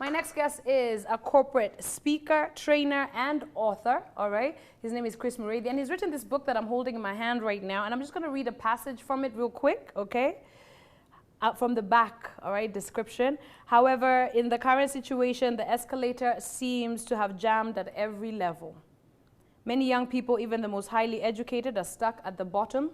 My next guest is a corporate speaker, trainer, and author, all right? His name is Chris Murray, and he's written this book that I'm holding in my hand right now, and I'm just going to read a passage from it real quick, okay? From the back, all right, description. However, in the current situation, the escalator seems to have jammed at every level. Many young people, even the most highly educated, are stuck at the bottom,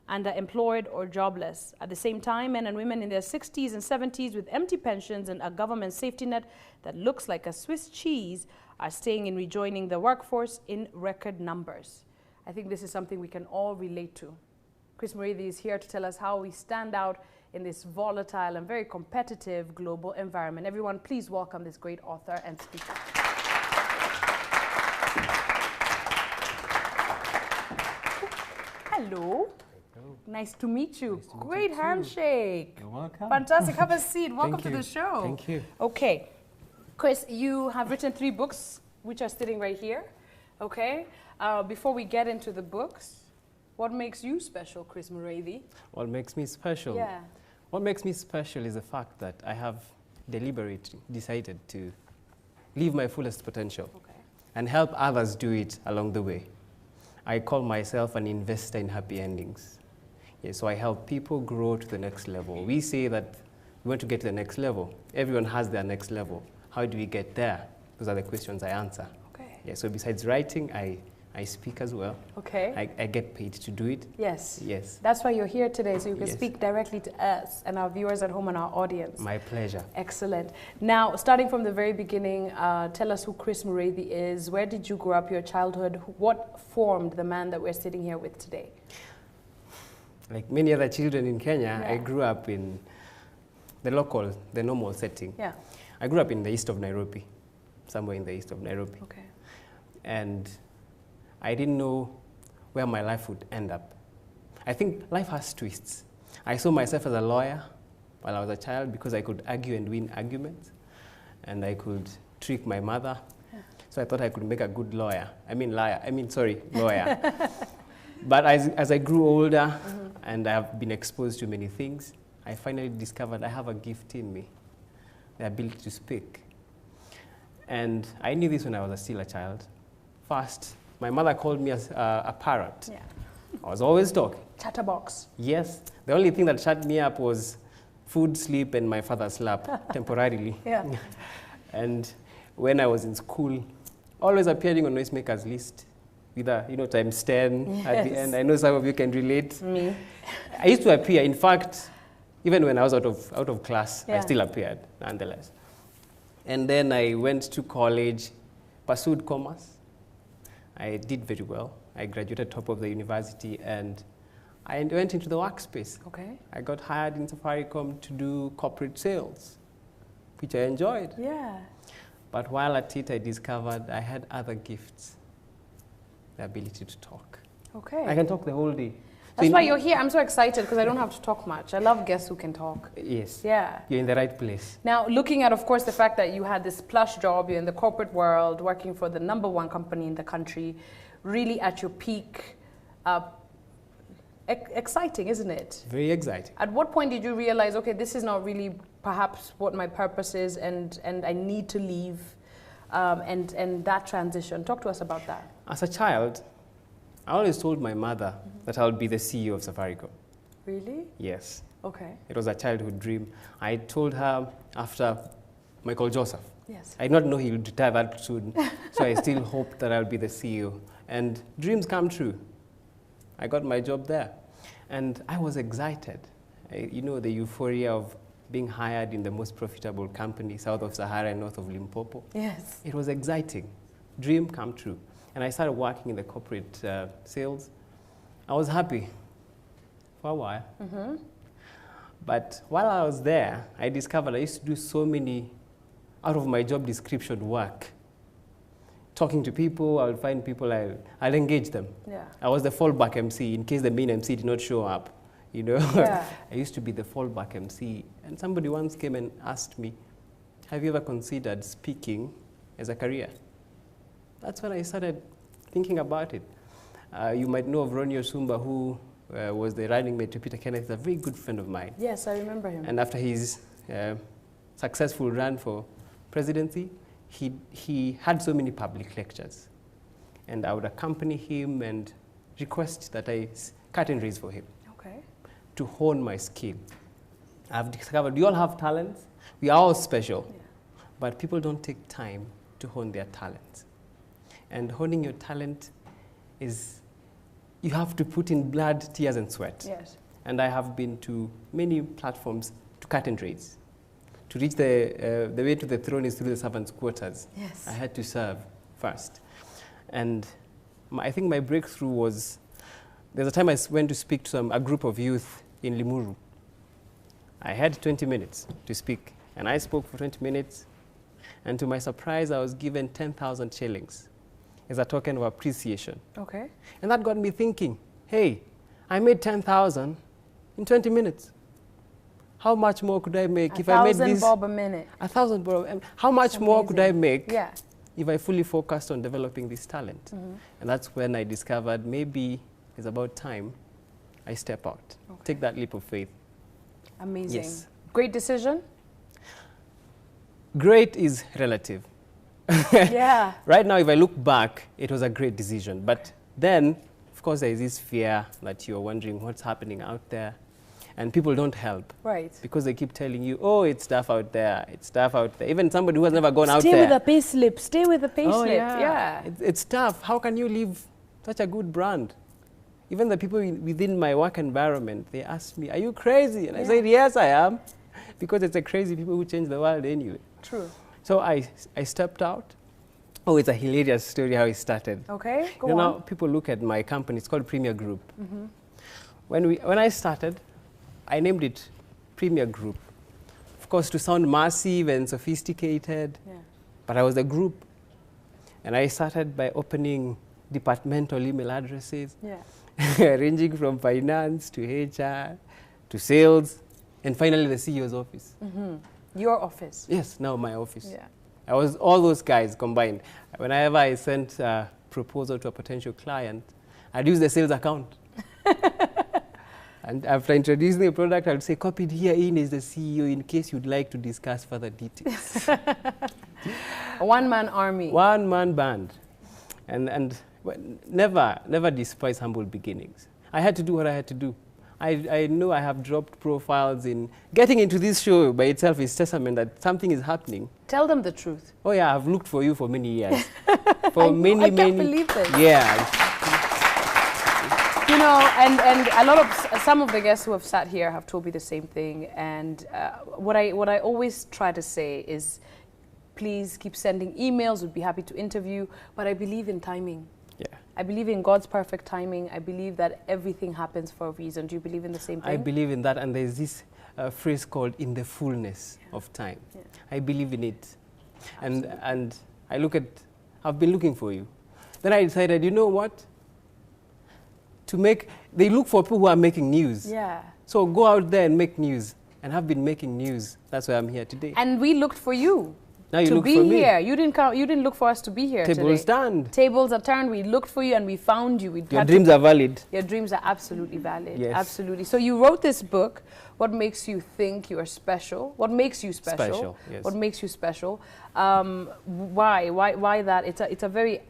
underemployed or jobless. At the same time, men and women in their 60s and 70s with empty pensions and a government safety net that looks like a Swiss cheese are staying and rejoining the workforce in record numbers. I think this is something we can all relate to. Chris Murray is here to tell us how we stand out in this volatile and very competitive global environment. Everyone, please welcome this great author and speaker. Hello. Nice to meet you. Nice to Great meet you handshake. You're welcome. Fantastic. Have a seat. Welcome to the show. Thank you. Okay. Chris, you have written 3 books, which are sitting right here. Okay. Before we get into the books, what makes you special, Chris Murray? What makes me special? Yeah. What makes me special is the fact that I have deliberately decided to live my fullest potential and help others do it along the way. I call myself an investor in happy endings. Yeah, so I help people grow to the next level. We say that we want to get to the next level. Everyone has their next level. How do we get there? Those are the questions I answer. Okay. Yeah, so besides writing, I speak as well. Okay. I get paid to do it. Yes. Yes. That's why you're here today, so you can Yes. speak directly to us and our viewers at home and our audience. My pleasure. Excellent. Now, starting from the very beginning, tell us who Chris Murray is. Where did you grow up, your childhood? What formed the man that we're sitting here with today? Like many other children in Kenya, Yeah. I grew up in the normal setting. Yeah. I grew up in the east of Nairobi, somewhere in the east of Nairobi. Okay. And I didn't know where my life would end up. I think life has twists. I saw myself as a lawyer while I was a child because I could argue and win arguments, and I could trick my mother. Yeah. So I thought I could make a good lawyer. Lawyer. But as I grew older and I have been exposed to many things, I finally discovered I have a gift in me, the ability to speak. And I knew this when I was still a child. First, my mother called me a parrot. Yeah. I was always talking. Chatterbox. Yes. The only thing that shut me up was food, sleep, and my father's lap, temporarily. Yeah. And when I was in school, always appearing on Noisemakers list with a, times 10 at the end. I know some of you can relate. Me. I used to appear. In fact, even when I was out of class, Yeah. I still appeared, nonetheless. And then I went to college, pursued commerce. I did very well. I graduated top of the university, and I went into the workspace. Okay. I got hired in Safaricom to do corporate sales, which I enjoyed. Yeah. But while at it, I discovered I had other gifts, the ability to talk. Okay. I can talk the whole day. That's why you're here. I'm so excited because I don't have to talk much. I love guests who can talk. Yes. Yeah. You're in the right place. Now, looking at, of course, the fact that you had this plush job, you're in the corporate world, working for the #1 company in the country, really at your peak, exciting, isn't it? Very exciting. At what point did you realize, okay, this is not really perhaps what my purpose is, and I need to leave, and that transition? Talk to us about that. As a child, I always told my mother that I would be the CEO of Safaricom. Really? Yes. Okay. It was a childhood dream. I told her after Michael Joseph. Yes. I did not know he would retire that soon, so I still hoped that I'll be the CEO. And dreams come true. I got my job there. And I was excited. The euphoria of being hired in the most profitable company south of Sahara and north of Limpopo. Yes. It was exciting. Dream come true. And I started working in the corporate sales. I was happy for a while. But while I was there, I discovered I used to do so many out of my job description work. Talking to people, I would find people, I'll engage them. Yeah. I was the fallback MC in case the main MC did not show up. Yeah. I used to be the fallback MC. And somebody once came and asked me, have you ever considered speaking as a career? That's when I started thinking about it. You might know of Ronnie Osumba, who was the running mate to Peter Kenneth, a very good friend of mine. Yes, I remember him. And after his successful run for presidency, he had so many public lectures. And I would accompany him and request that I cut and raise for him. Okay. To hone my skill. I've discovered we all have talents. We are all special. Yeah. But people don't take time to hone their talents. And honing your talent is, you have to put in blood, tears, and sweat. Yes. And I have been to many platforms to cut and raise. To reach the way to the throne is through the servants' quarters. Yes. I had to serve first. And I think my breakthrough was, there's a time I went to speak to a group of youth in Limuru. I had 20 minutes to speak, and I spoke for 20 minutes. And to my surprise, I was given 10,000 shillings as a token of appreciation. Okay. And that got me thinking, hey, I made 10,000 in 20 minutes. How much more could I make if I made this? 1,000 bob a minute. 1,000 bob. How much more could I make if I fully focused on developing this talent? Mm-hmm. And that's when I discovered maybe it's about time I step out. Okay. Take that leap of faith. Amazing. Yes. Great decision? Great is relative. Yeah. Right now, if I look back, it was a great decision. But then, of course, there is this fear that you're wondering what's happening out there. And people don't help. Right. Because they keep telling you, oh, it's stuff out there. It's stuff out there. Even somebody who has never gone out there. Stay with the pay slip. Stay with the pay slip. Yeah. It's tough. How can you leave such a good brand? Even the people within my work environment, they ask me, are you crazy? And I said, yes, I am. Because it's the crazy people who change the world anyway. True. So I stepped out. Oh, it's a hilarious story how it started. Okay, go on. You know, people look at my company. It's called Premier Group. Mm-hmm. When I started, I named it Premier Group. Of course, to sound massive and sophisticated. Yeah. But I was a group. And I started by opening departmental email addresses. Yeah. Ranging from finance to HR to sales. And finally, the CEO's office. Mm-hmm. Your office? Yes, now my office. Yeah. I was all those guys combined. Whenever I sent a proposal to a potential client, I'd use the sales account. And after introducing the product, I'd say, copied here in is the CEO in case you'd like to discuss further details. A one-man army. One-man band. And never despise humble beginnings. I had to do what I had to do. I know I have dropped profiles in. Getting into this show by itself is testament that something is happening. Tell them the truth. Oh yeah, I've looked for you for many years. I can't believe this. Yeah. You know, and some of the guests who have sat here have told me the same thing. And what I always try to say is, please keep sending emails. We'd be happy to interview. But I believe in timing. Yeah. I believe in God's perfect timing. I believe that everything happens for a reason. Do you believe in the same thing? I believe in that, and there's this phrase called "in the fullness of time." Yeah. I believe in it, and I look at. I've been looking for you. Then I decided, you know what? They look for people who are making news. Yeah. So go out there and make news, and have been making news. That's why I'm here today. And we looked for you. Now you look for me. Here. You didn't look for us to be here today. Tables turned. Tables are turned. We looked for you and we found you. Your dreams are valid. Your dreams are absolutely valid. Yes. Absolutely. So you wrote this book, What Makes You Think You Are Special? What makes you special? Special, yes. What makes you special? Why that? It's a very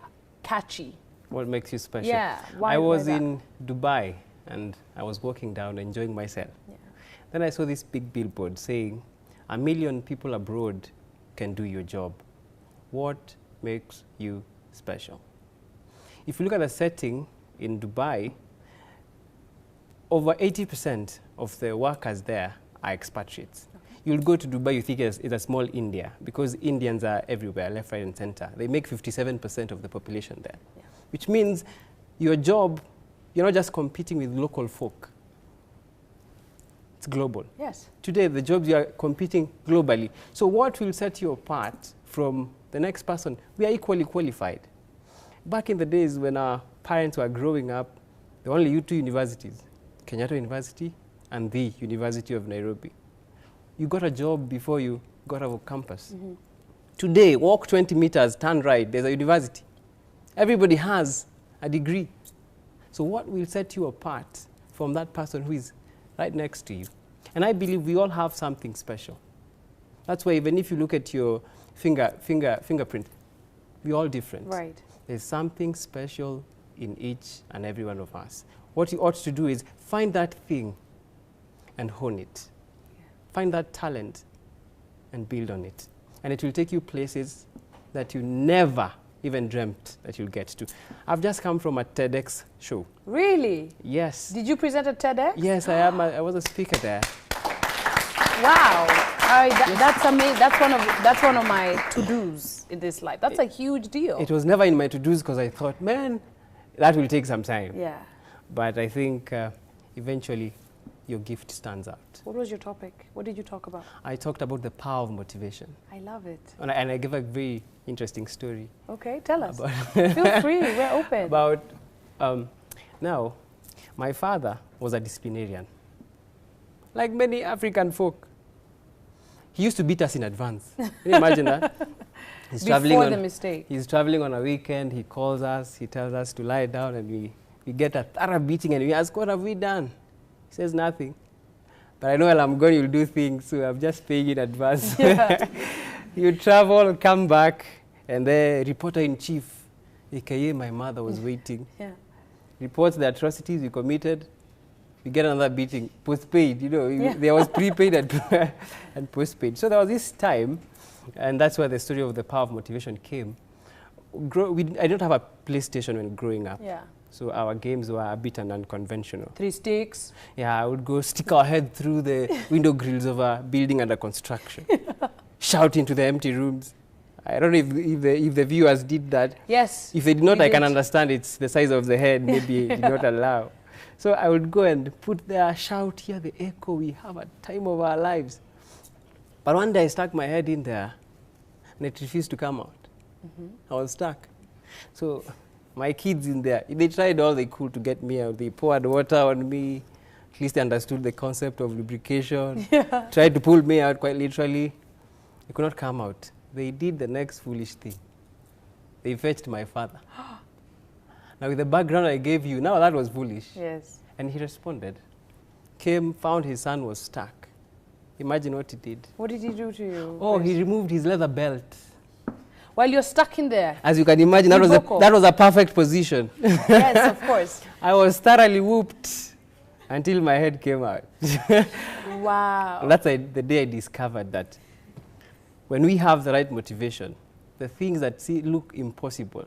catchy. What makes you special? Yeah. I was in Dubai and I was walking down enjoying myself. Yeah. Then I saw this big billboard saying, 1 million people abroad can do your job. What makes you special? If you look at the setting in Dubai, over 80% of the workers there are expatriates. Okay. You'll go to Dubai, you think it's a small India, because Indians are everywhere, left, right, and center. They make 57% of the population there, yeah. Which means your job, you're not just competing with local folk. It's global. Yes. Today, the jobs you are competing globally. So what will set you apart from the next person? We are equally qualified. Back in the days when our parents were growing up, there were only two universities, Kenyatta University and the University of Nairobi. You got a job before you got out of campus. Mm-hmm. Today, walk 20 meters, turn right, there's a university. Everybody has a degree. So what will set you apart from that person who is right next to you? And I believe we all have something special. That's why even if you look at your fingerprint. We're all different. Right. There's something special in each and every one of us. What you ought to do is find that thing and hone it. Yeah. Find that talent and build on it. And it will take you places that you never even dreamt that you'll get to. I've just come from a TEDx show. Really? Yes. Did you present at TEDx? Yes, I am. I was a speaker there. Wow. That's amazing. That's one of my to-dos in this life. That's a huge deal. It was never in my to-dos because I thought, man, that will take some time. Yeah. But I think eventually your gift stands out. What was your topic? What did you talk about? I talked about the power of motivation. I love it. And I gave a very interesting story. Okay, tell us. Feel free, we're open. About, now, my father was a disciplinarian. Like many African folk. He used to beat us in advance. Can you imagine that? He's Before the mistake. He's traveling on a weekend, he calls us, he tells us to lie down, and we get a thorough beating, and we ask, what have we done? He says nothing. But I know while I'm going, you'll do things, so I'm just paying in advance. Yeah. You travel, come back, and the reporter-in-chief, aka my mother, was waiting. Yeah. Reports the atrocities we committed. We get another beating, postpaid, you know. Yeah. There was prepaid and postpaid. So there was this time, and that's where the story of the power of motivation came. I didn't have a PlayStation when growing up. Yeah. So our games were a bit unconventional. 3 sticks? Yeah, I would go stick our head through the window grills of a building under construction, shout into the empty rooms. I don't know if the viewers did that. Yes. If they did not, I can understand it's the size of the head, maybe did not allow. So I would go and put there, shout, hear the echo, we have a time of our lives. But one day I stuck my head in there and it refused to come out. I was stuck. So my kids in there, they tried all they could to get me out. They poured water on me. At least they understood the concept of lubrication. Yeah. Tried to pull me out quite literally. It could not come out. They did the next foolish thing. They fetched my father. Now with the background I gave you, now that was foolish. Yes. And he responded. Came, found his son was stuck. Imagine what he did. What did he do to you? Oh, he removed his leather belt. While you're stuck in there? As you can imagine, that was a perfect position. Yes, of course. I was thoroughly whooped until my head came out. Wow. And that's the day I discovered that when we have the right motivation, the things that look impossible,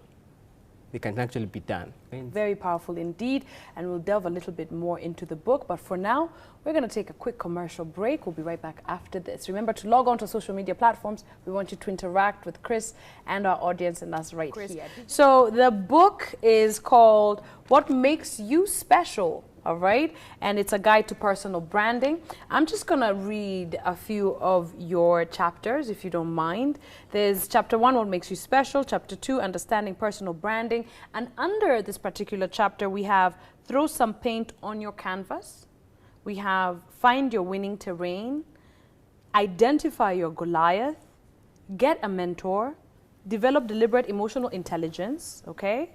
they can actually be done. Very powerful indeed, and we'll delve a little bit more into the book. But for now, we're going to take a quick commercial break. We'll be right back after this. Remember to log on to social media platforms. We want you to interact with Chris and our audience, and that's right here. So the book is called What Makes You Special? All right, and it's a guide to personal branding. I'm just gonna read a few of your chapters, if you don't mind. There's chapter 1, What Makes You Special, chapter 2, Understanding Personal Branding, and under this particular chapter, we have Throw Some Paint on Your Canvas. We have Find Your Winning Terrain, Identify Your Goliath, Get a Mentor, Develop Deliberate Emotional Intelligence, okay?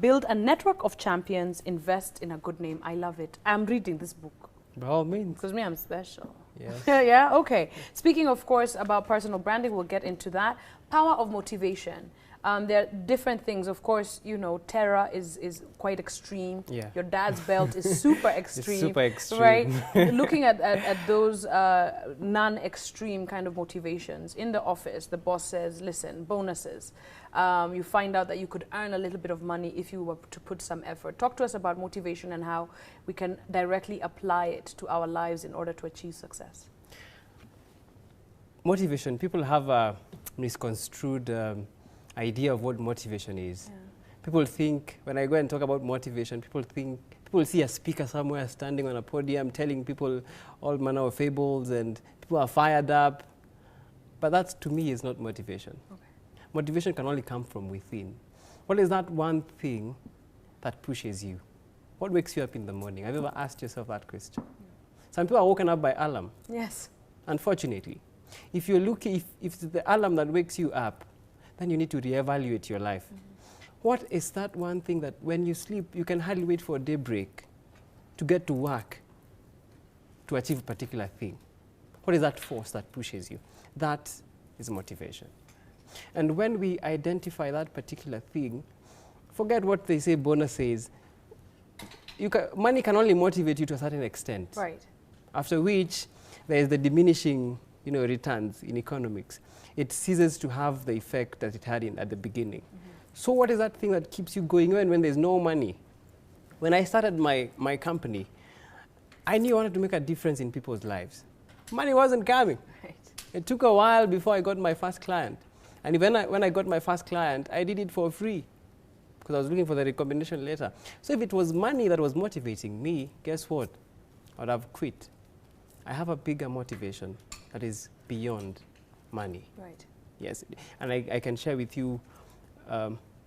Build a network of champions, invest in a good name. I love it. I'm reading this book. By all means. Because me, I'm special. Yes. Yeah, okay. Speaking, of course, about personal branding, we'll get into that. Power of motivation. There are different things. Of course, you know, terror is quite extreme. Yeah. Your dad's belt is super extreme. It's super extreme. Right? Looking at those non-extreme kind of motivations. In the office, the boss says, listen, bonuses. You find out that you could earn a little bit of money if you were to put some effort. Talk to us about motivation and how we can directly apply it to our lives in order to achieve success. Motivation. People have a misconstrued idea of what motivation is. Yeah. People think, when I go and talk about motivation, people see a speaker somewhere standing on a podium telling people all manner of fables and people are fired up. But that, to me, is not motivation. Okay. Motivation can only come from within. What is that one thing that pushes you? What wakes you up in the morning? Have you ever asked yourself that question? Some people are woken up by alarm. Yes. Unfortunately. If it's the alarm that wakes you up, then you need to reevaluate your life. What is that one thing that when you sleep, you can hardly wait for daybreak to get to work to achieve a particular thing? What is that force that pushes you? That is motivation. And when we identify that particular thing, forget what they say, Bonner says, money can only motivate you to a certain extent. Right. After which, there is the diminishing, returns in economics. It ceases to have the effect that it had at the beginning. So what is that thing that keeps you going even when there's no money? When I started my company, I knew I wanted to make a difference in people's lives. Money wasn't coming. Right. It took a while before I got my first client. And when I got my first client, I did it for free because I was looking for the recommendation letter. So if it was money that was motivating me, guess what? I would have quit. I have a bigger motivation that is beyond money. Right. Yes. And I can share with you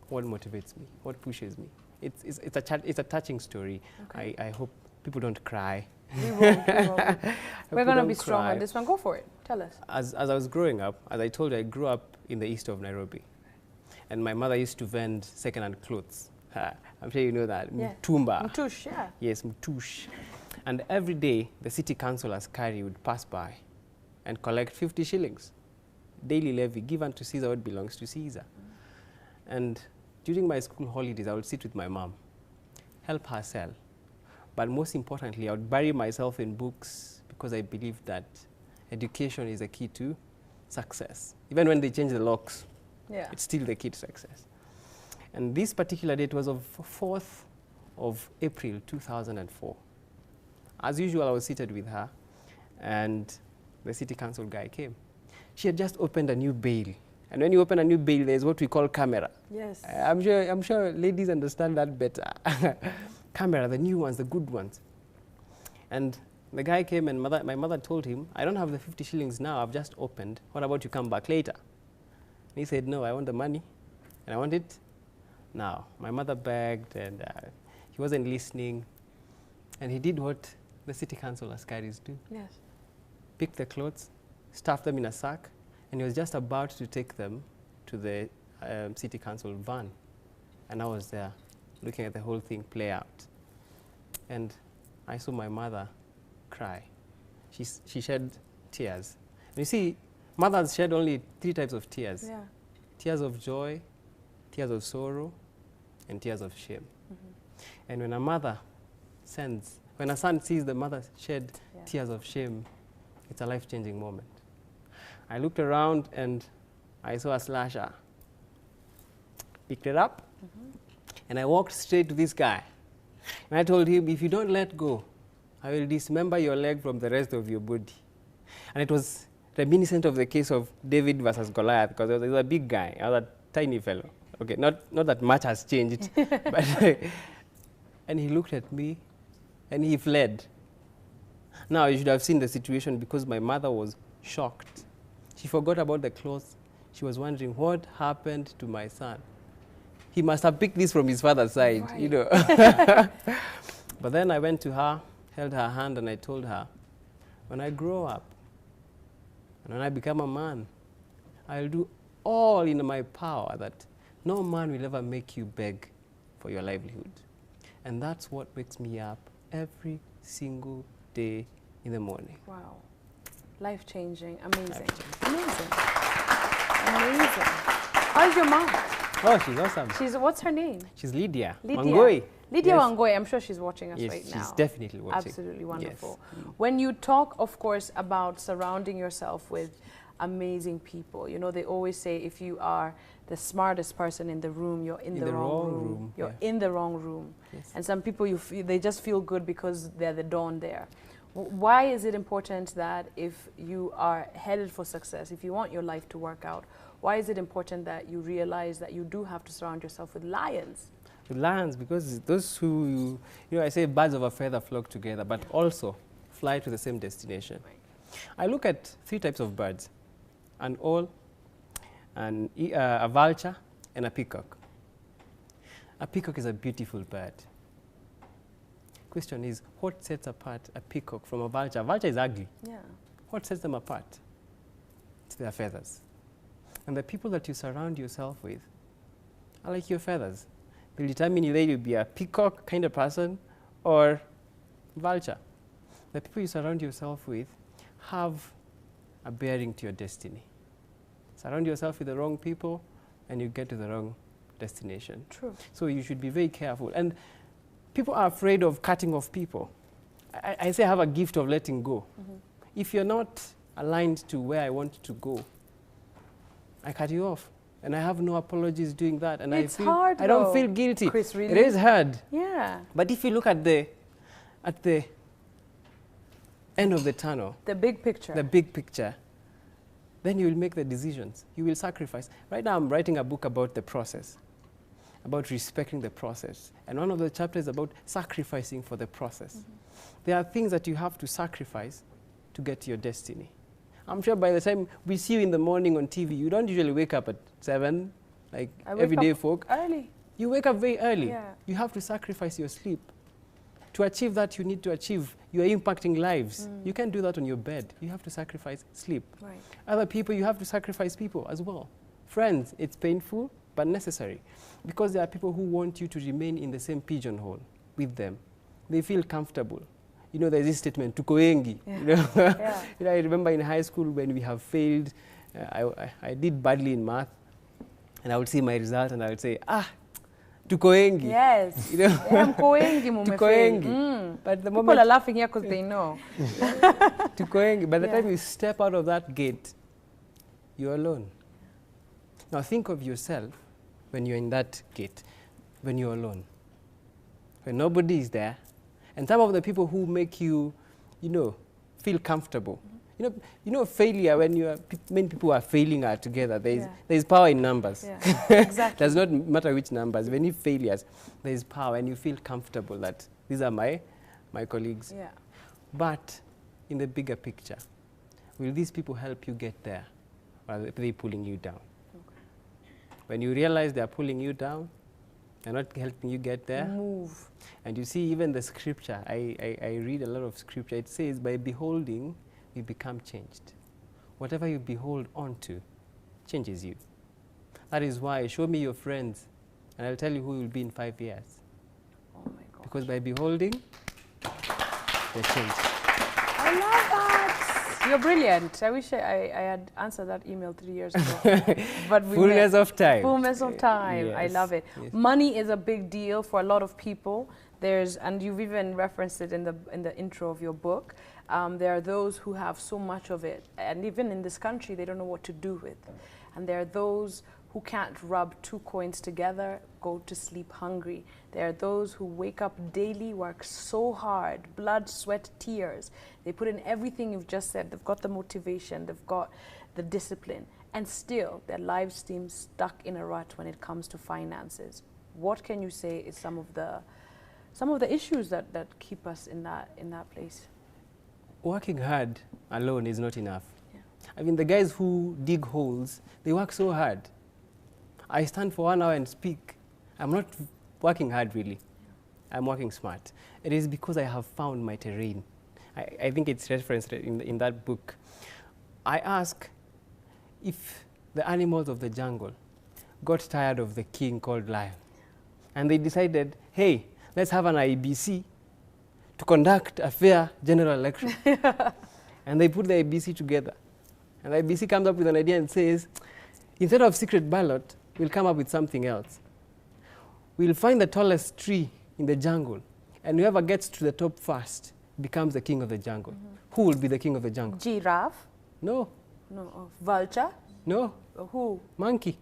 what motivates me, what pushes me. It's a touching story. Okay. I hope people don't cry. We won't. We're going to be strong on this one. Go for it. Tell us. As I was growing up, as I told you, I grew up in the east of Nairobi. And my mother used to vend second-hand clothes. I'm sure you know that. Yeah. Mtumba. Mtush, yeah. Yes, mtush. And every day, the city council as carry would pass by and collect 50 shillings. Daily levy given to Caesar what belongs to Caesar. And during my school holidays, I would sit with my mom, help her sell. But most importantly, I would bury myself in books because I believed that education is a key to success. Even when they change the locks, it's still the key to success. And this particular date was of 4th of April 2004. As usual, I was seated with her, and the city council guy came. She had just opened a new bail. And when you open a new bail, there's what we call camera. Yes. I'm sure ladies understand that better. Camera, the new ones, the good ones. And the guy came, and my mother told him, I don't have the 50 shillings now, I've just opened. What about you come back later? And he said, no, I want the money, and I want it now. My mother begged, and he wasn't listening. And he did what the city council askaris do. Yes. Picked the clothes, stuffed them in a sack, and he was just about to take them to the city council van. And I was there, looking at the whole thing play out. And I saw my mother cry. She shed tears. And you see, mothers shed only 3 types of tears. Yeah. Tears of joy, tears of sorrow, and tears of shame. And when a son sees the mother shed tears of shame, it's a life-changing moment. I looked around and I saw a slasher. Picked it up, and I walked straight to this guy. And I told him, if you don't let go, I will dismember your leg from the rest of your body. And it was reminiscent of the case of David versus Goliath, because he was a big guy, I was a tiny fellow. Okay, not that much has changed, but and he looked at me, and he fled. Now, you should have seen the situation because my mother was shocked. She forgot about the clothes. She was wondering, what happened to my son? He must have picked this from his father's side, right. you know. But then I went to her, held her hand, and I told her, when I grow up, and when I become a man, I'll do all in my power that no man will ever make you beg for your livelihood. And that's what wakes me up every single day in the morning. Wow. Life-changing. Amazing. Life-changing. Amazing. How's your mom? Oh, she's awesome. What's her name? She's Lydia. Lydia. Wangoi. Lydia Yes. Wangoi. I'm sure she's watching us Yes, right now. she's definitely watching. Absolutely wonderful. Yes. When you talk, of course, about surrounding yourself with amazing people, you know, they always say if you are the smartest person in the room, you're in the wrong room. You're in the wrong room. Yes. And some people, they just feel good because they're the dawn there. Why is it important that if you are headed for success, if you want your life to work out, why is it important that you realize that you do have to surround yourself with lions? With lions, because those who, I say birds of a feather flock together, but also fly to the same destination. Right. I look at 3 types of birds, an owl, a vulture, and a peacock. A peacock is a beautiful bird. Question is, what sets apart a peacock from a vulture? A vulture is ugly. Yeah. What sets them apart? It's their feathers. And the people that you surround yourself with are like your feathers. They'll determine either you'll be a peacock kind of person or vulture. The people you surround yourself with have a bearing to your destiny. Surround yourself with the wrong people, and you get to the wrong destination. True. So you should be very careful. And people are afraid of cutting off people. I say I have a gift of letting go. If you're not aligned to where I want to go, I cut you off. And I have no apologies doing that. And It's I feel, hard, I don't though, feel guilty. Chris, really? It is hard. Yeah. But if you look at the end of the tunnel, The big picture. the big picture, then you will make the decisions. You will sacrifice. Right now, I'm writing a book about the process, about respecting the process. And one of the chapters is about sacrificing for the process. There are things that you have to sacrifice to get to your destiny. I'm sure by the time we see you in the morning on TV, you don't usually wake up at 7, like I wake everyday up folk. early. You wake up very early. Yeah. You have to sacrifice your sleep. To achieve that, you need to achieve. You are impacting lives. You can't do that on your bed. You have to sacrifice sleep. Right. Other people, you have to sacrifice people as well. Friends, it's painful, but necessary. Because there are people who want you to remain in the same pigeonhole with them. They feel comfortable. You know, there's this statement, tuko wengi. Yeah. You know? Yeah. You know, I remember in high school when we have failed, I did badly in math, and I would see my result and I would say, tuko wengi. Yes. You know? Yeah, mko wengi mumefail. Tuko wengi. But the People moment are laughing here because they know. tuko wengi, by the Yeah. time you step out of that gate, you're alone. Now think of yourself when you're in that gate, when you're alone, when nobody is there, and some of the people who make you, feel comfortable. You know, failure, when many people are failing are together, there's power in numbers. Yeah, exactly. Does not matter which numbers. When you failures, there's power, and you feel comfortable that these are my colleagues. Yeah. But in the bigger picture, will these people help you get there, or are they pulling you down? Okay. When you realize they're pulling you down, they're not helping you get there. Move. And you see, even the scripture, I read a lot of scripture, it says, by beholding, we become changed. Whatever you behold onto changes you. That is why, show me your friends, and I'll tell you who you'll be in 5 years. Oh my God. Because by beholding, they change. I love that. You're brilliant. I wish I had answered that email 3 years ago. But we Fullness of time. Fullness of time. I Yes, love it. yes. Money is a big deal for a lot of people. And you've even referenced it in the intro of your book. There are those who have so much of it, and even in this country, they don't know what to do with. And there are those who can't rub 2 coins together, go to sleep hungry. There are those who wake up daily, work so hard, blood, sweat, tears. They put in everything you've just said. They've got the motivation, they've got the discipline, and still their lives seem stuck in a rut when it comes to finances. What can you say is some of the issues that keep us in that place? Working hard alone is not enough. Yeah. I mean, the guys who dig holes, they work so hard. I stand for 1 hour and speak. I'm not working hard, really. I'm working smart. It is because I have found my terrain. I think it's referenced in that book. I ask if the animals of the jungle got tired of the king called lion, and they decided, hey, let's have an IBC to conduct a fair general election. And they put the IBC together. And the IBC comes up with an idea and says, instead of secret ballot, we'll come up with something else. We'll find the tallest tree in the jungle, and whoever gets to the top first becomes the king of the jungle. Who will be the king of the jungle? Giraffe? No. No. Vulture? No. Who? Monkey.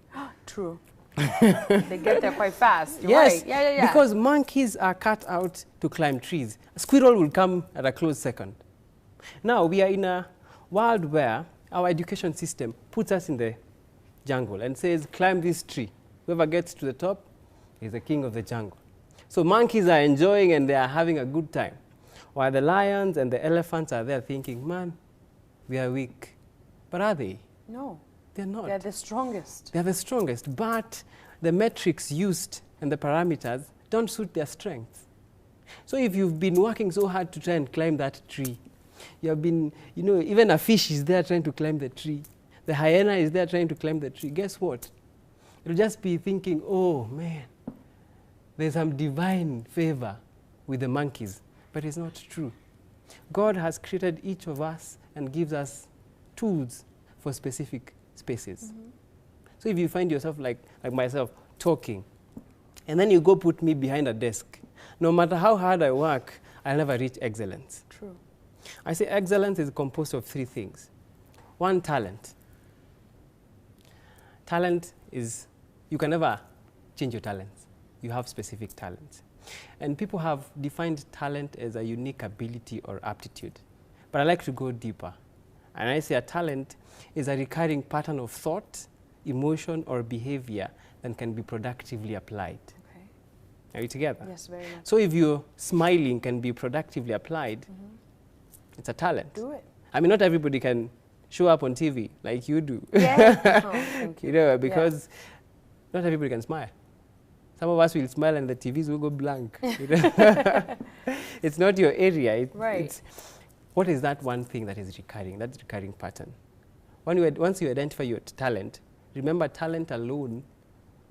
True. They get there quite fast. You're Yes, right. Yeah. because monkeys are cut out to climb trees. A squirrel will come at a close second. Now, we are in a world where our education system puts us in the jungle and says, climb this tree. Whoever gets to the top is the king of the jungle. So monkeys are enjoying and they are having a good time, while the lions and the elephants are there thinking, man, we are weak. But are they? No. They're not. They're the strongest. They're the strongest, but the metrics used and the parameters don't suit their strengths. So if you've been working so hard to try and climb that tree, you have been, even a fish is there trying to climb the tree. The hyena is there trying to climb the tree. Guess what? It'll just be thinking, oh man, there's some divine favor with the monkeys. But it's not true. God has created each of us and gives us tools for specific spaces. So if you find yourself like myself talking, and then you go put me behind a desk, no matter how hard I work, I'll never reach excellence. True. I say excellence is composed of three things. One, talent. Talent is, you can never change your talents. You have specific talents. And people have defined talent as a unique ability or aptitude. But I like to go deeper. And I say a talent is a recurring pattern of thought, emotion, or behavior that can be productively applied. Okay. Are we together? Yes, very much. So if you're smiling can be productively applied, it's a talent. Do it. I mean, not everybody can show up on TV like you do. Yeah. Oh, thank you. You know, because not everybody can smile. Some of us will smile and the TVs will go blank. You know? It's not your area. Right. What is that one thing that is recurring, that recurring pattern? Once you identify your talent, remember talent alone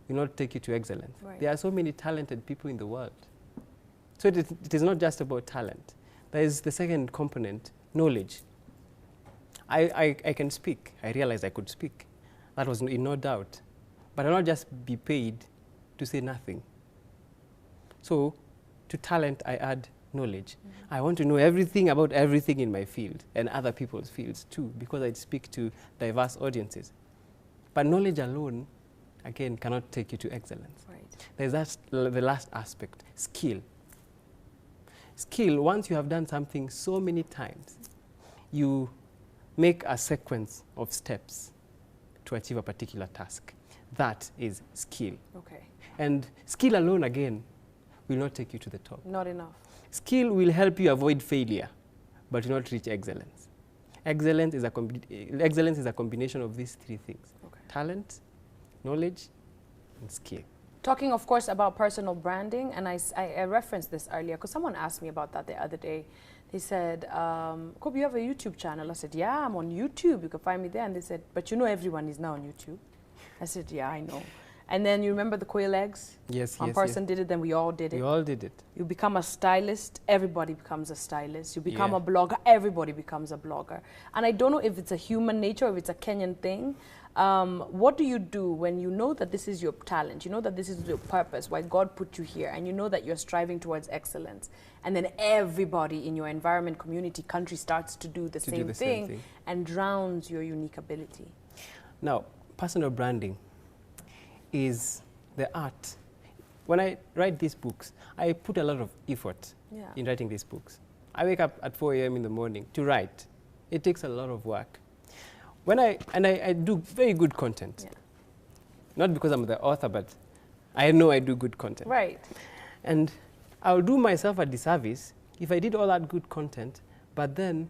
will not take you to excellence. Right. There are so many talented people in the world. So it is not just about talent. There is the second component, knowledge. I can speak. I realized I could speak. That was in no doubt. But I'll not just be paid to say nothing. So to talent, I add knowledge. I want to know everything about everything in my field and other people's fields too, because I speak to diverse audiences. But knowledge alone, again, cannot take you to excellence. Right. There's the last aspect, skill. Skill, once you have done something so many times, you make a sequence of steps to achieve a particular task. That is skill. Okay. And skill alone, again, will not take you to the top. Not enough. Skill will help you avoid failure, but will not reach excellence. Excellence is a combination of these three things. Okay. Talent, knowledge, and skill. Talking, of course, about personal branding, and I referenced this earlier because someone asked me about that the other day. They said, Kobe, you have a YouTube channel. I said, yeah, I'm on YouTube. You can find me there. And they said, but you know everyone is now on YouTube. I said, yeah, I know. And then you remember the quail eggs? Yes, One person did it, then we all did it. We all did it. You become a stylist, everybody becomes a stylist. You become Yeah. a blogger, everybody becomes a blogger. And I don't know if it's a human nature or if it's a Kenyan thing. What do you do when you know that this is your talent, you know that this is your purpose, why God put you here, and you know that you're striving towards excellence, and then everybody in your environment, community, country starts to do the same thing and drowns your unique ability? Now, personal branding is the art. When I write these books, I put a lot of effort in writing these books. I wake up at 4 a.m. in the morning to write. It takes a lot of work. I do very good content. Yeah. Not because I'm the author, but I know I do good content. Right. And I'll do myself a disservice if I did all that good content, but then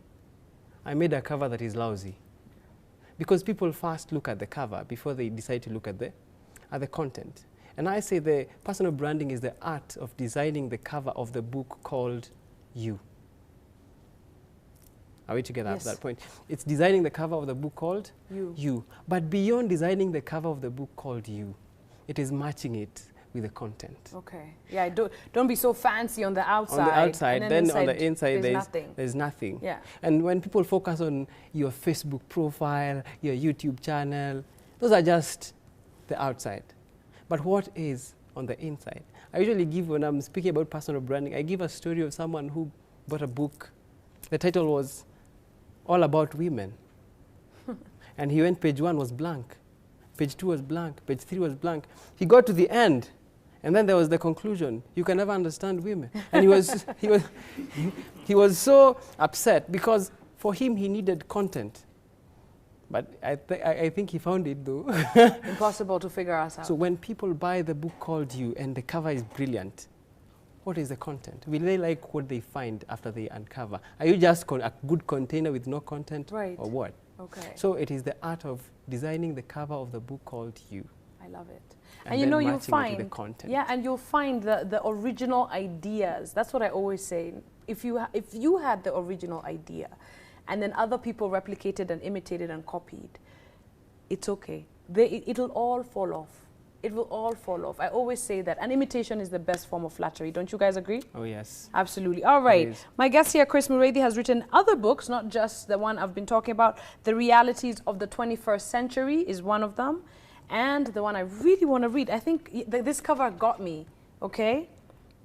I made a cover that is lousy. Because people first look at the cover before they decide to look at the content. And I say the personal branding is the art of designing the cover of the book called You. Are we together at that point? It's designing the cover of the book called You. But beyond designing the cover of the book called You, it is matching it with the content. Okay. Yeah, don't be so fancy on the outside. On the outside, then on the inside nothing. There's nothing. Yeah. And when people focus on your Facebook profile, your YouTube channel, those are just the outside. But what is on the inside? I usually give, when I'm speaking about personal branding, I give a story of someone who bought a book. The title was all about women. And he went, page 1 was blank, page 2 was blank, page 3 was blank. He got to the end, and then there was the conclusion. You can never understand women. And he was so upset because for him he needed content. But I think he found it though. Impossible to figure us out. So when people buy the book called You and the cover is brilliant, what is the content? Will they like what they find after they uncover? Are you just a good container with no content? Right. Or what? Okay. So it is the art of designing the cover of the book called You. I love it. And you know, you'll the find, content. yeah, and you'll find the original ideas. That's what I always say. If you had the original idea, and then other people replicated and imitated and copied, it's okay. It'll all fall off. it will all fall off. I always say that. And imitation is the best form of flattery. Don't you guys agree? Oh, yes. Absolutely. All right. My guest here, Chris Muredi, has written other books, not just the one I've been talking about. The Realities of the 21st Century is one of them. And the one I really want to read, I think this cover got me, okay?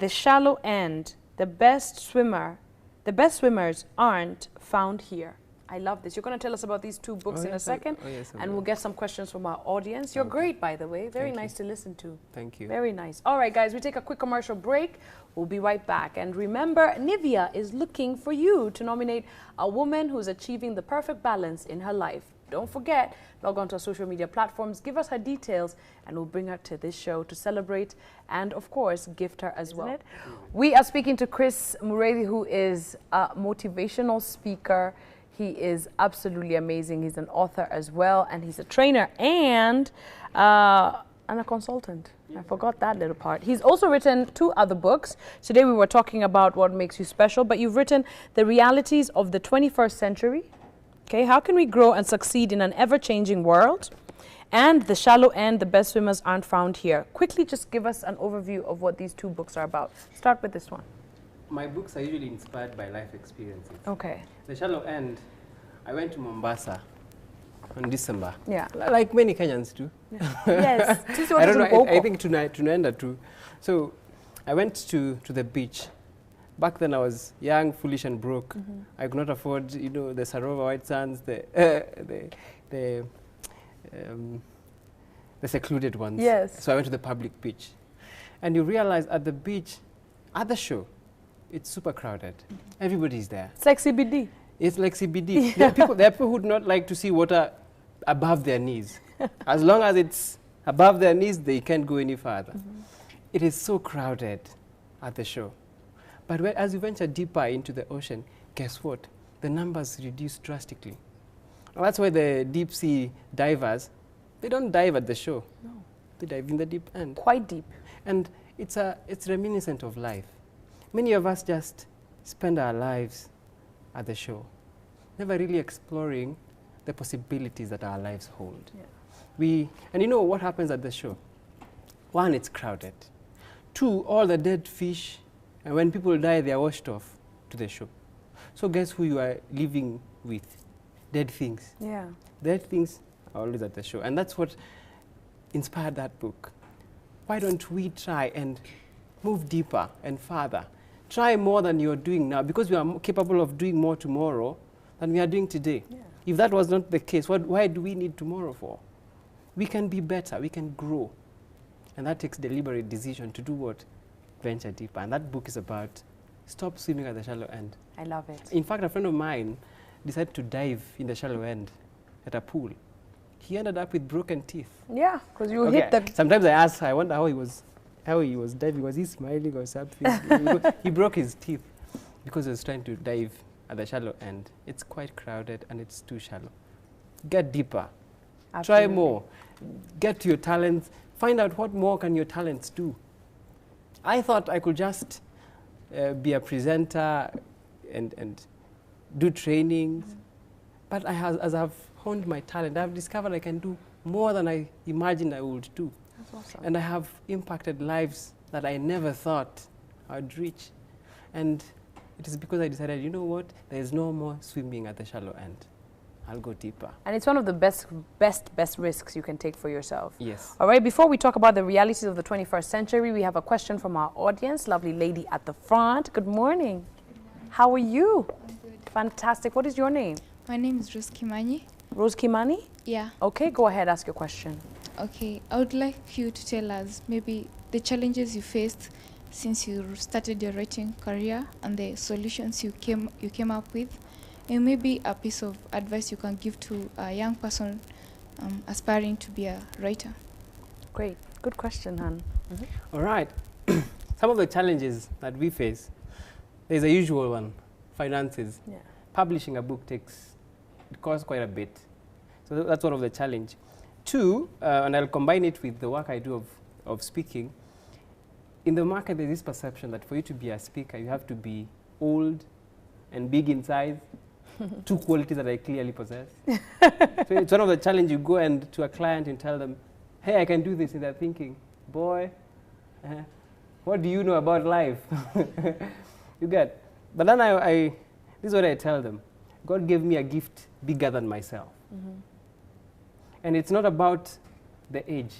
The Shallow End, the best swimmers aren't found here. I love this. You're going to tell us about these two books in a second, and we'll get some questions from our audience. You're great, by the way. Very nice to listen to. Thank you. Very nice. All right, guys, we take a quick commercial break. We'll be right back. And remember, Nivea is looking for you to nominate a woman who's achieving the perfect balance in her life. Don't forget, log on to our social media platforms, give us her details, and we'll bring her to this show to celebrate and, of course, gift her as well. We are speaking to Chris Muredi, who is a motivational speaker. He is absolutely amazing. He's an author as well, and he's a trainer and a consultant. I forgot that little part. He's also written 2 other books. Today we were talking about what makes you special, but you've written The Realities of the 21st Century. Okay, how can we grow and succeed in an ever-changing world? And The Shallow End, the best swimmers aren't found here. Quickly, just give us an overview of what these 2 books are about. Start with this one. My books are usually inspired by life experiences. Okay. The Shallow End, I went to Mombasa in December. Yeah. Like many Kenyans do. Yeah. Yes. I don't know, I think tunaenda too. So I went to the beach. Back then I was young, foolish and broke. I could not afford, the Sarova White Sands, the secluded ones. Yes. So I went to the public beach. And you realize at the beach, at the show, it's super crowded. Everybody's there. It's like CBD. It's like CBD. There are people who would not like to see water above their knees. As long as it's above their knees, they can't go any further. It is so crowded at the show. But as you venture deeper into the ocean, guess what? The numbers reduce drastically. And that's why the deep sea divers, they don't dive at the show. No. They dive in the deep end. Quite deep. And it's reminiscent of life. Many of us just spend our lives at the show, never really exploring the possibilities that our lives hold. Yeah. And you know what happens at the show? 1, it's crowded. 2, all the dead fish, and when people die, they are washed off to the show. So guess who you are living with? Dead things. Yeah. Dead things are always at the show. And that's what inspired that book. Why don't we try and move deeper and further? Try more than you're doing now, because we are capable of doing more tomorrow than we are doing today. Yeah. If that was not the case, why do we need tomorrow for? We can be better, we can grow. And that takes deliberate decision to do what? Venture deeper. And that book is about stop swimming at the shallow end. I love it. In fact, a friend of mine decided to dive in the shallow end at a pool. He ended up with broken teeth. Yeah, because you hit the... Sometimes I wonder how he was diving. Was he smiling or something? He broke his teeth because he was trying to dive at the shallow end. It's quite crowded and it's too shallow. Get deeper. Absolutely. Try more. Get to your talents. Find out what more can your talents do. I thought I could just be a presenter and do trainings. But as I've honed my talent, I've discovered I can do more than I imagined I would do. That's awesome. And I have impacted lives that I never thought I'd reach. And it is because I decided, you know what, there is no more swimming at the shallow end. I'll go deeper. And it's one of the best risks you can take for yourself. Yes. All right, before we talk about the realities of the 21st century, we have a question from our audience. Lovely lady at the front. Good morning. Good morning. How are you? I'm good. Fantastic. What is your name? My name is Rose Kimani. Rose Kimani? Yeah. Okay, go ahead, ask your question. Okay, I would like you to tell us maybe the challenges you faced since you started your writing career and the solutions you came up with, and maybe a piece of advice you can give to a young person aspiring to be a writer. Great, good question, Han. All right, some of the challenges that we face, there's a usual one, finances. Yeah. Publishing a book it costs quite a bit. So that's one of the challenge. Two, and I'll combine it with the work I do of speaking. In the market, there's this perception that for you to be a speaker, you have to be old and big in size, two qualities that I clearly possess. So it's one of the challenges. You go to a client and tell them, hey, I can do this, and they're thinking, boy, what do you know about life? You get. But then this is what I tell them. God gave me a gift bigger than myself. Mm-hmm. And it's not about the age.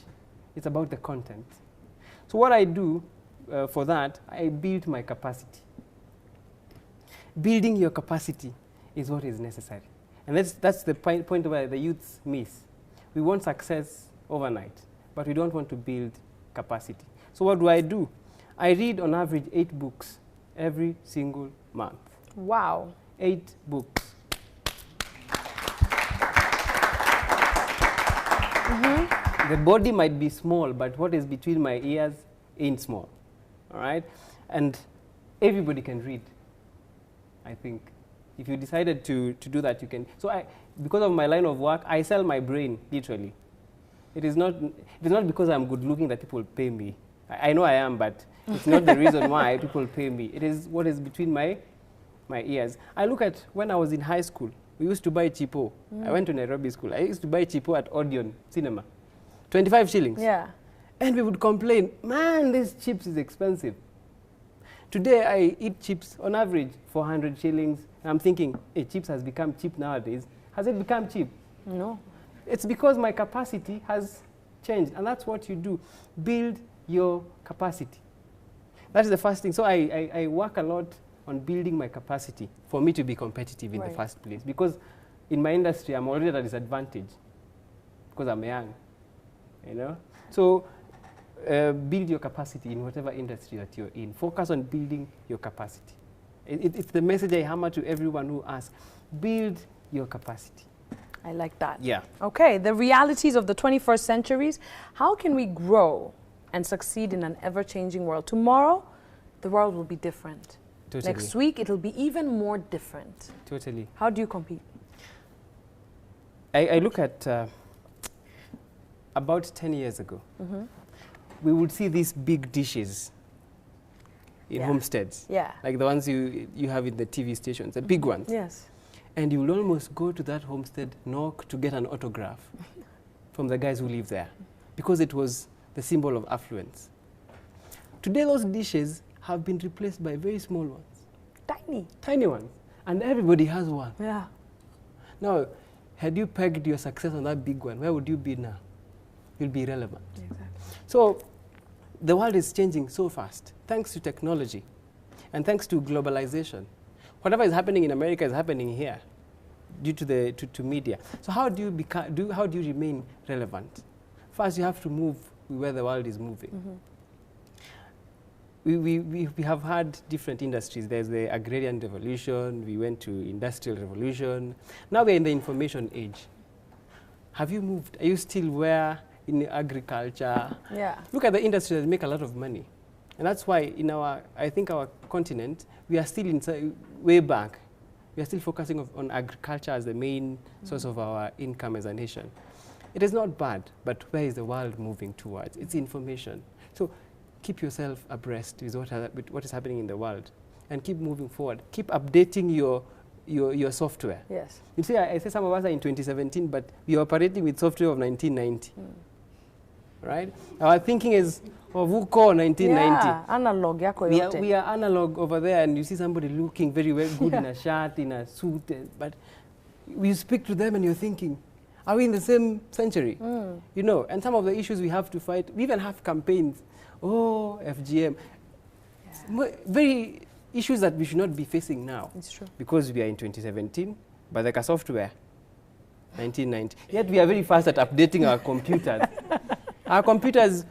It's about the content. So what I do for that, I build my capacity. Building your capacity is what is necessary. And that's the point where the youths miss. We want success overnight, but we don't want to build capacity. So what do? I read on average 8 books every single month. Wow. 8 books. Mm-hmm. The body might be small, but what is between my ears ain't small. All right? And everybody can read, I think. If you decided to do that, you can. So because of my line of work, I sell my brain, literally. It is not because I'm good looking that people pay me. I know I am, but it's not the reason why people pay me. It is what is between my ears. I look at when I was in high school, we used to buy chipo. I went to Nairobi school. I used to buy chipo at Odeon Cinema. 25 shillings. Yeah. And we would complain, man, this chips is expensive. Today I eat chips on average 400 shillings. And I'm thinking, hey, chips has become cheap nowadays. Has it become cheap? No. It's because my capacity has changed. And that's what you do. Build your capacity. That's the first thing. So I work a lot on building my capacity for me to be competitive in the first place. Because in my industry, I'm already at a disadvantage because I'm young, you know? So build your capacity in whatever industry that you're in. Focus on building your capacity. It's the message I hammer to everyone who asks. Build your capacity. I like that. Yeah. Okay, the realities of the 21st centuries. How can we grow and succeed in an ever-changing world? Tomorrow, the world will be different. Totally. Next week, it'll be even more different. Totally. How do you compete? I look at about 10 years ago, we would see these big dishes in homesteads. Yeah. Like the ones you have in the TV stations, the big ones. Yes. And you will almost go to that homestead, knock to get an autograph from the guys who live there, because it was the symbol of affluence. Today, those dishes have been replaced by very small ones. Tiny. Tiny ones. And everybody has one. Yeah. Now, had you pegged your success on that big one, where would you be now? You'll be irrelevant. Exactly. So the world is changing so fast, thanks to technology and thanks to globalization. Whatever is happening in America is happening here due to to media. So how do you remain relevant? First, you have to move where the world is moving. We have had different industries. There's the agrarian revolution. We went to industrial revolution. Now we're in the information age. Have you moved? Are you still where in agriculture? Yeah. Look at the industries that make a lot of money. And that's why in I think our continent, we are still way back. We are still focusing on agriculture as the main source of our income as a nation. It is not bad, but where is the world moving towards? It's information. So keep yourself abreast with what is happening in the world and keep moving forward. Keep updating your software. Yes. You see, I say some of us are in 2017, but we are operating with software of 1990. Right? Our thinking is of VUCO 1990. Yeah, analog yako yote. We are analog over there, and you see somebody looking very well good in a shirt, in a suit, but you speak to them and you're thinking, are we in the same century? You know, and some of the issues we have to fight, we even have campaigns. Oh, FGM. Yeah. Very issues that we should not be facing now. It's true. Because we are in 2017, but like a software, 1990. Yet we are very fast at updating our computers. Our computers,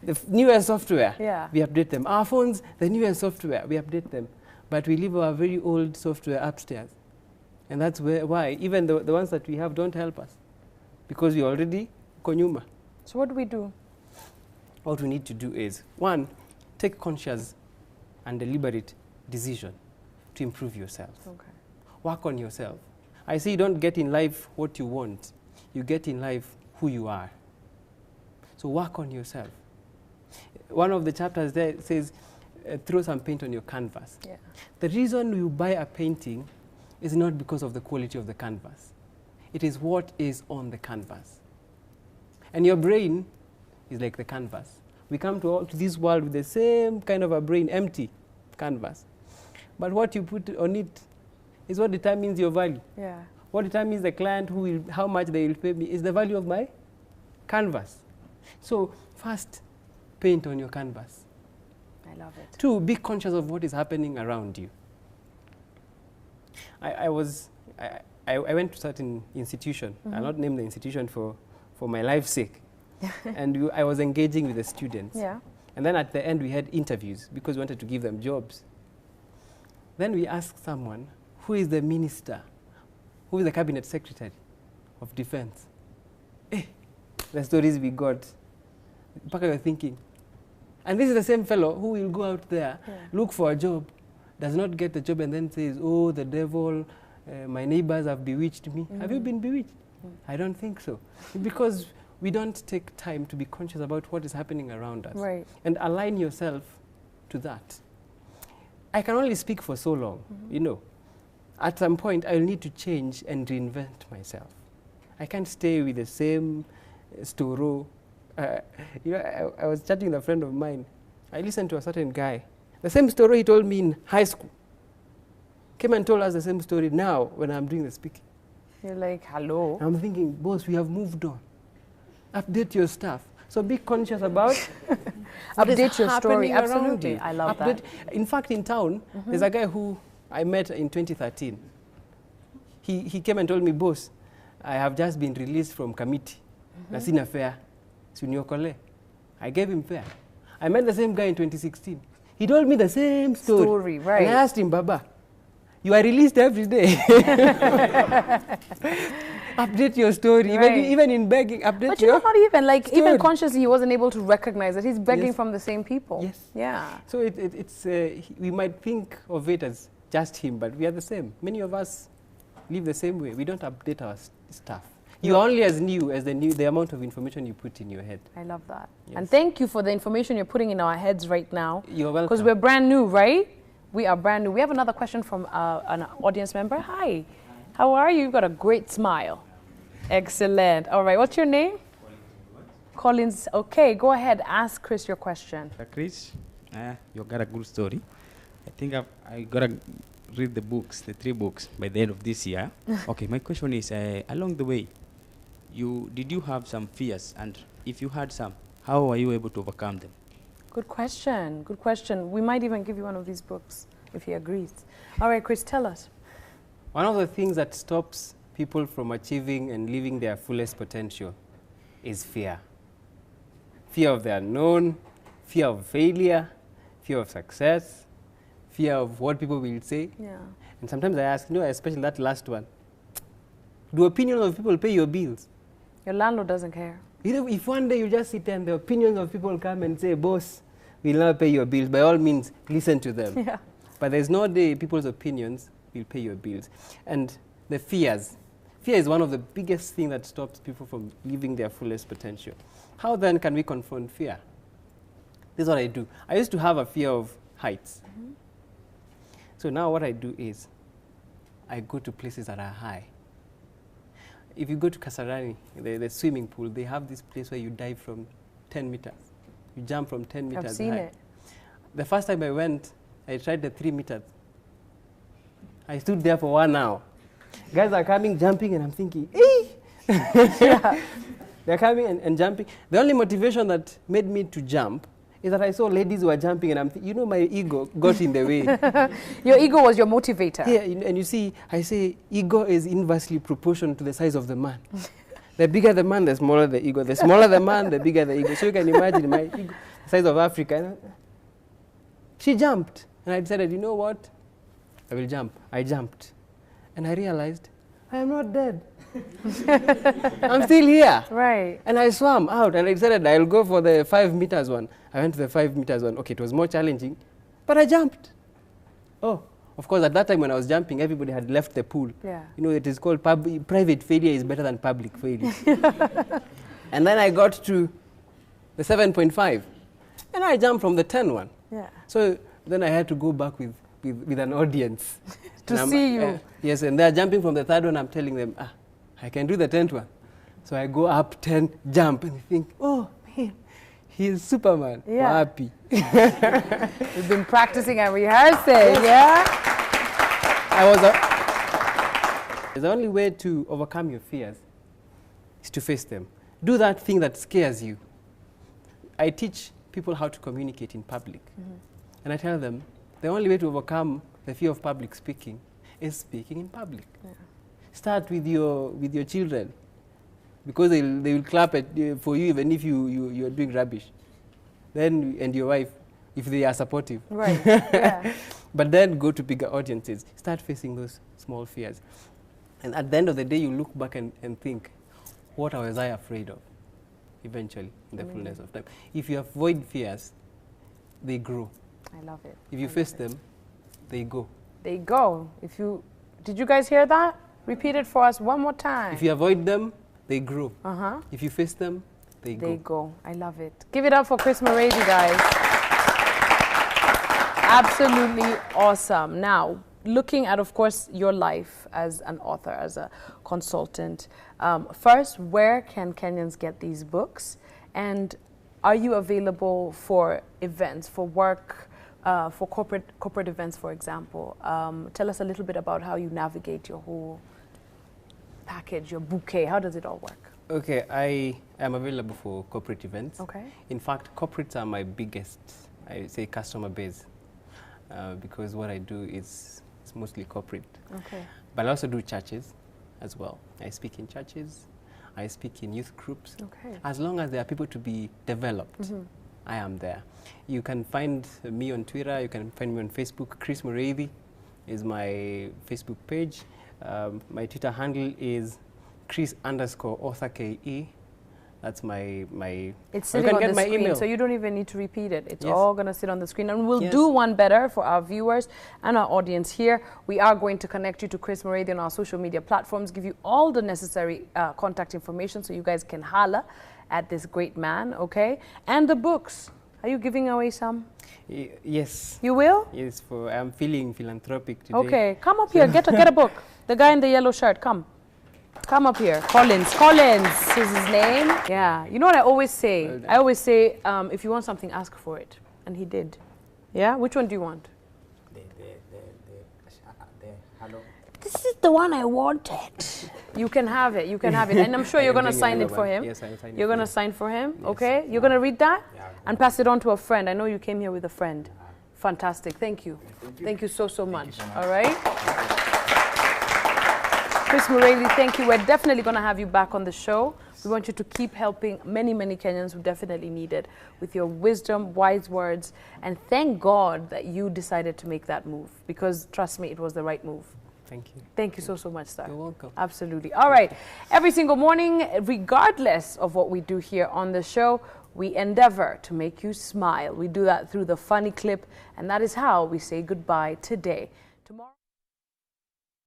the newest software, we update them. Our phones, the newest software, we update them. But we leave our very old software upstairs. And that's why even the ones that we have don't help us. Because we're already consumer. So what do we do? What we need to do is, 1, take conscious and deliberate decision to improve yourself. Okay. Work on yourself. I say you don't get in life what you want. You get in life who you are. So work on yourself. One of the chapters there says, throw some paint on your canvas. Yeah. The reason you buy a painting is not because of the quality of the canvas. It is what is on the canvas. And your brain is like the canvas. We come to this world with the same kind of a brain, empty canvas. But what you put on it is what determines your value. Yeah. What determines the client how much they will pay me is the value of my canvas. So first, paint on your canvas. I love it. 2, be conscious of what is happening around you. I went to a certain institution. I'll not name the institution for my life's sake. And I was engaging with the students. Yeah. And then at the end, we had interviews because we wanted to give them jobs. Then we asked someone, who is the minister? Who is the cabinet secretary of defense? The stories we got. Mpaka you're thinking. And this is the same fellow who will go out there, look for a job, does not get the job, and then says, oh, the devil, my neighbors have bewitched me. Have you been bewitched? I don't think so. Because we don't take time to be conscious about what is happening around us. Right. And align yourself to that. I can only speak for so long, you know. At some point, I'll need to change and reinvent myself. I can't stay with the same story. You know, I was chatting with a friend of mine. I listened to a certain guy. The same story he told me in high school. Came and told us the same story now when I'm doing the speaking. You're like, hello. I'm thinking, boss, we have moved on. Update your stuff. So be conscious about update your story. around Absolutely. you. I love that. In fact, in town, there's a guy who I met in 2013. He came and told me, boss, I have just been released from committee. Nasina fair. Suniokole. I gave him fair. I met the same guy in 2016. He told me the same story. Right. And I asked him, Baba, you are released every day. Update your story. Right. Even in begging, update But you your know, not even like story. even consciously, he wasn't able to recognize that he's begging Yes. from the same people. Yes. Yeah. So it's we might think of it as just him, but we are the same. Many of us live the same way. We don't update our stuff. You're only as new as the amount of information you put in your head. I love that. Yes. And thank you for the information you're putting in our heads right now. You're welcome. Because we're brand new, right? We are brand new. We have another question from an audience member. Hi. How are you? You've got a great smile. Excellent. All right. What's your name? Collins. Okay. Go ahead. Ask Chris your question. Chris, you got a good story. I think I got to read the books, the 3 books, by the end of this year. Okay. My question is, along the way, did you have some fears? And if you had some, how were you able to overcome them? Good question. Good question. We might even give you one of these books if he agrees. All right, Chris, tell us. One of the things that stops people from achieving and living their fullest potential is fear. Fear of the unknown, fear of failure, fear of success, fear of what people will say. Yeah. And sometimes I ask, especially that last one, do opinions of people pay your bills? Your landlord doesn't care. If one day you just sit there and the opinions of people come and say, boss, we'll not pay your bills, by all means, listen to them. Yeah. But there's no day people's opinions will pay your bills. And the fears. Fear is one of the biggest things that stops people from living their fullest potential. How then can we confront fear? This is what I do. I used to have a fear of heights. So now what I do is I go to places that are high. If you go to Kasarani, the swimming pool, they have this place where you dive from 10 meters. You jump from 10 meters I've seen high. it. The first time I went, I tried the 3 meters. I stood there for 1 hour. Guys are coming, jumping, and I'm thinking, yeah. They're coming and jumping. The only motivation that made me to jump is that I saw ladies who were jumping, and I'm thinking, my ego got in the way. Your ego was your motivator. Yeah, and you see, I say ego is inversely proportional to the size of the man. The bigger the man, the smaller the ego. The smaller the man, the bigger the ego. So you can imagine my ego, the size of Africa. She jumped, and I decided, you know what? I will jump. I jumped. And I realized, I am not dead. I'm still here. Right. And I swam out, and I decided I'll go for the 5 meters one. I went to the 5 meters one. Okay, it was more challenging, but I jumped. Oh, of course, at that time when I was jumping, everybody had left the pool. Yeah. It is called private failure is better than public failure. And then I got to the 7.5, and I jumped from the 10 one. Yeah. So then I had to go back with an audience. To see you. Yes, and they're jumping from the 3rd one. I'm telling them, I can do the 10th one. So I go up 10, jump, and they think, oh, man, He's Superman. Yeah. Happy. We've been practicing and rehearsing, yeah? The only way to overcome your fears is to face them. Do that thing that scares you. I teach people how to communicate in public. And I tell them, the only way to overcome the fear of public speaking is speaking in public. Yeah. Start with your children, because they will clap for you even if you're doing rubbish. Then, and your wife, if they are supportive. Right, yeah. But then go to bigger audiences. Start facing those small fears. And at the end of the day, you look back and think, what was I afraid of? Eventually, in the fullness of time. If you avoid fears, they grow. I love it. If you face them, they go. They go. Did you guys hear that? Repeat it for us one more time. If you avoid them, they grow. Uh-huh. If you face them, they go. They go. I love it. Give it up for Chris Morady, guys. Absolutely awesome. Now, looking at, of course, your life as an author, as a consultant, first, where can Kenyans get these books? And are you available for events, for work, for corporate events, for example? Tell us a little bit about how you navigate your whole package, your bouquet. How does it all work? Okay, I am available for corporate events. Okay. In fact, corporates are my biggest, I say, customer base, because what I do is mostly corporate. Okay. But I also do churches as well. I speak in churches. I speak in youth groups. Okay. As long as there are people to be developed, I am there. You can find me on Twitter. You can find me on Facebook. Chris Morady is my Facebook page. My Twitter handle is Chris_author KE. That's my. It's sitting on the screen, email. so you don't even need to repeat it. It's Yes. all going to sit on the screen. And we'll Yes. do one better for our viewers and our audience here. We are going to connect you to Chris Morady on our social media platforms, give you all the necessary contact information so you guys can holla at this great man, okay? And the books. Are you giving away some? Yes. You will? Yes, I'm feeling philanthropic today. Okay, come up here. Get a book. The guy in the yellow shirt, come. Come up here. Collins is his name. Yeah. You know what I always say? Well done. I always say, if you want something, ask for it. And he did. Yeah? Which one do you want? Hello. This is the one I wanted. You can have it. You can have it. And I'm sure you're going to sign it for him. Yes, I'll sign it. You're going to sign for him, okay? You're going to read that and pass it on to a friend. I know you came here with a friend. Fantastic. Thank you. Thank you so, so much. All right? Chris Morady, thank you. We're definitely going to have you back on the show. We want you to keep helping many, many Kenyans who definitely need it with your wisdom, wise words. And thank God that you decided to make that move, because trust me, it was the right move. Thank you. Thank you so, so much, sir. You're welcome. Absolutely. All right. Every single morning, regardless of what we do here on the show, we endeavor to make you smile. We do that through the funny clip, and that is how we say goodbye today. Tomorrow.